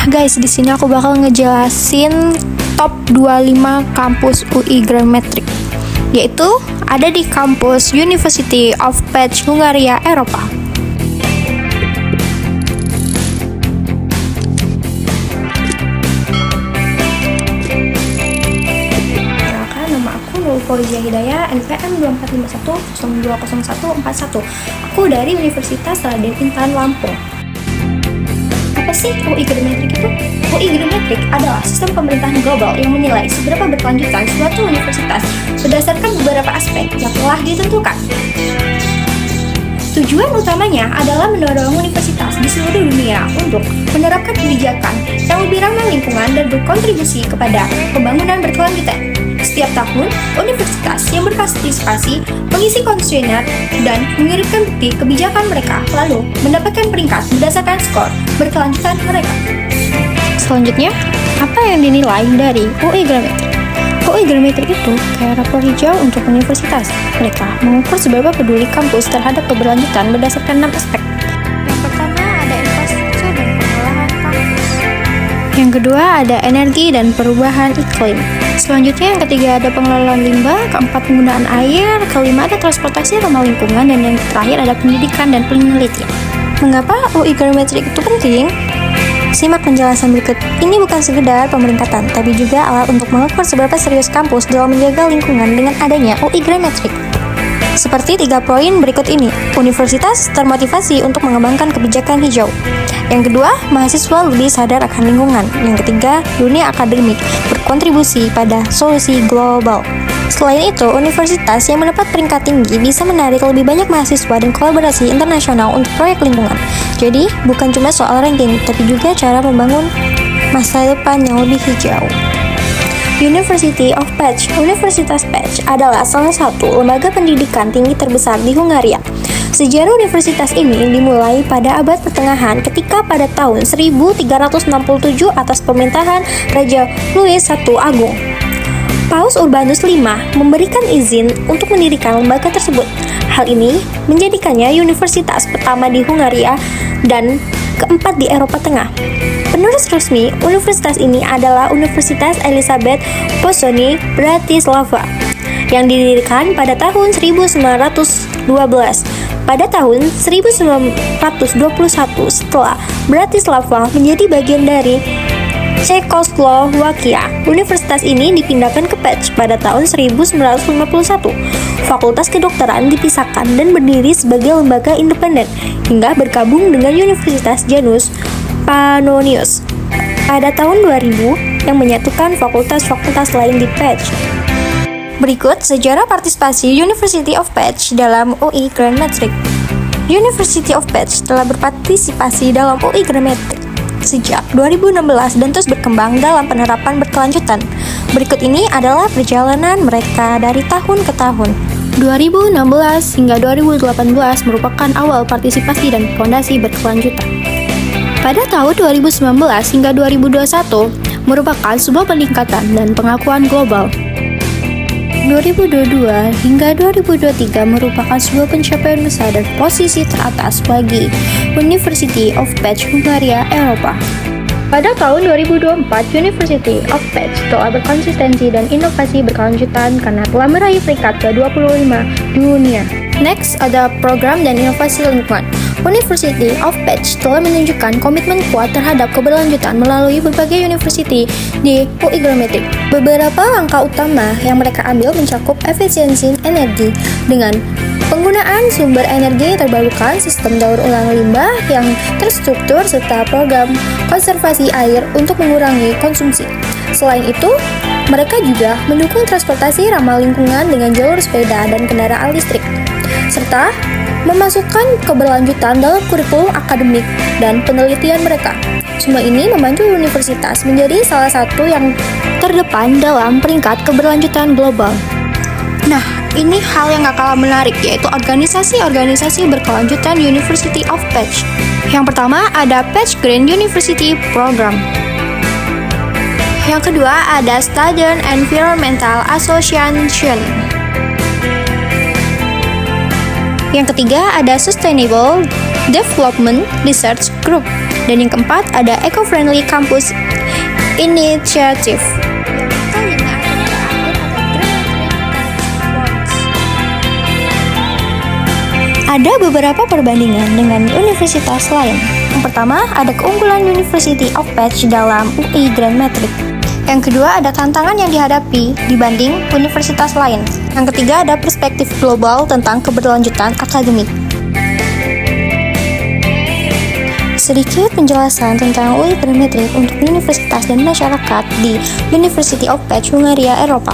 Guys, di sini aku bakal ngejelasin top 25 kampus UI Grand Matrix, yaitu ada di kampus University of Pech, Hungaria, Eropa. Perkenalkan, nama aku Nurul Fauzia Hidayah, NPM 2451020141. Aku dari Universitas Raden Intan Lampung. Apa sih UI Grand Matrix itu? UI Grand Matrix adalah sistem pemerintahan global yang menilai seberapa berkelanjutan suatu universitas berdasarkan beberapa aspek yang telah ditentukan. Tujuan utamanya adalah mendorong universitas di seluruh dunia untuk menerapkan kebijakan yang lebih ramah lingkungan dan berkontribusi kepada pembangunan berkelanjutan. Setiap tahun, universitas yang berpartisipasi mengisi kuesioner dan mengirimkan bukti kebijakan mereka, lalu mendapatkan peringkat berdasarkan skor berkelanjutan mereka. Selanjutnya, apa yang dinilai dari UI Grand Matrix? UI Grand Matrix itu kayak rapor hijau untuk universitas. Mereka mengukur seberapa peduli kampus terhadap keberlanjutan berdasarkan 6 aspek. Yang pertama ada infrastruktur dan pengolahan kampus. Yang kedua ada energi dan perubahan iklim. Selanjutnya yang ketiga ada pengelolaan limbah, keempat penggunaan air, kelima ada transportasi ramah lingkungan, dan yang terakhir ada pendidikan dan penelitian. Mengapa UI Grand Matrix itu penting? Simak penjelasan berikut. Ini bukan sekedar pemeringkatan, tapi juga alat untuk mengukur seberapa serius kampus dalam menjaga lingkungan dengan adanya UI Grand Matrix. Seperti 3 poin berikut ini. Universitas termotivasi untuk mengembangkan kebijakan hijau. Yang kedua, mahasiswa lebih sadar akan lingkungan. Yang ketiga, dunia akademik berkontribusi pada solusi global. Selain itu, universitas yang mendapat peringkat tinggi bisa menarik lebih banyak mahasiswa dan kolaborasi internasional untuk proyek lingkungan. Jadi, bukan cuma soal ranking, tapi juga cara membangun masa depan yang lebih hijau. University of Pech. Universitas Pech adalah salah satu lembaga pendidikan tinggi terbesar di Hungaria. Sejarah universitas ini dimulai pada abad pertengahan ketika pada tahun 1367 atas pemerintahan Raja Louis I Agung. Paus Urbanus V memberikan izin untuk mendirikan lembaga tersebut. Hal ini menjadikannya universitas pertama di Hungaria dan keempat di Eropa Tengah. Penerus resmi universitas ini adalah Universitas Elizabeth Pozzoni Bratislava yang didirikan pada tahun 1912. Pada tahun 1921 setelah Bratislava menjadi bagian dari Cekoslowakia, universitas ini dipindahkan ke Pech pada tahun 1951. Fakultas kedokteran dipisahkan dan berdiri sebagai lembaga independen hingga bergabung dengan Universitas Janus Pannonius pada tahun 2000 yang menyatukan fakultas-fakultas lain di Pech. Berikut sejarah partisipasi University of Pech dalam UI Grand Matrix. University of Pech telah berpartisipasi dalam UI Grand Matrix sejak 2016 dan terus berkembang dalam penerapan berkelanjutan. Berikut ini adalah perjalanan mereka dari tahun ke tahun. 2016 hingga 2018 merupakan awal partisipasi dan fondasi berkelanjutan. Pada tahun 2019 hingga 2021 merupakan sebuah peningkatan dan pengakuan global. 2022 hingga 2023 merupakan sebuah pencapaian besar dan posisi teratas bagi University of Pech, Hungaria, Eropa. Pada tahun 2024, University of Pech telah berkonsistensi dan inovasi berkelanjutan karena telah meraih peringkat ke-25 dunia. Next, ada program dan inovasi lingkungan. University of Pech telah menunjukkan komitmen kuat terhadap keberlanjutan melalui berbagai university di UI Grand Matrix. Beberapa langkah utama yang mereka ambil mencakup efisiensi energi dengan penggunaan sumber energi terbarukan, sistem daur ulang limbah yang terstruktur, serta program konservasi air untuk mengurangi konsumsi. Selain itu, mereka juga mendukung transportasi ramah lingkungan dengan jalur sepeda dan kendaraan listrik, serta memasukkan keberlanjutan dalam kurikulum akademik dan penelitian mereka. Semua ini membantu universitas menjadi salah satu yang terdepan dalam peringkat keberlanjutan global. Nah, ini hal yang gak kalah menarik, yaitu organisasi-organisasi berkelanjutan University of Pech. Yang pertama ada Pech Green University Program. Yang kedua ada Student Environmental Association. Yang ketiga ada Sustainable Development Research Group. Dan yang keempat ada Eco-Friendly Campus Initiative. Ada beberapa perbandingan dengan universitas lain. Yang pertama, ada keunggulan University of Patch dalam UI Grand Metric. Yang kedua, ada tantangan yang dihadapi dibanding universitas lain. Yang ketiga, ada perspektif global tentang keberlanjutan akademik. Sedikit penjelasan tentang UI Grand Metric untuk universitas dan masyarakat di University of Patch, Hungaria, Eropa.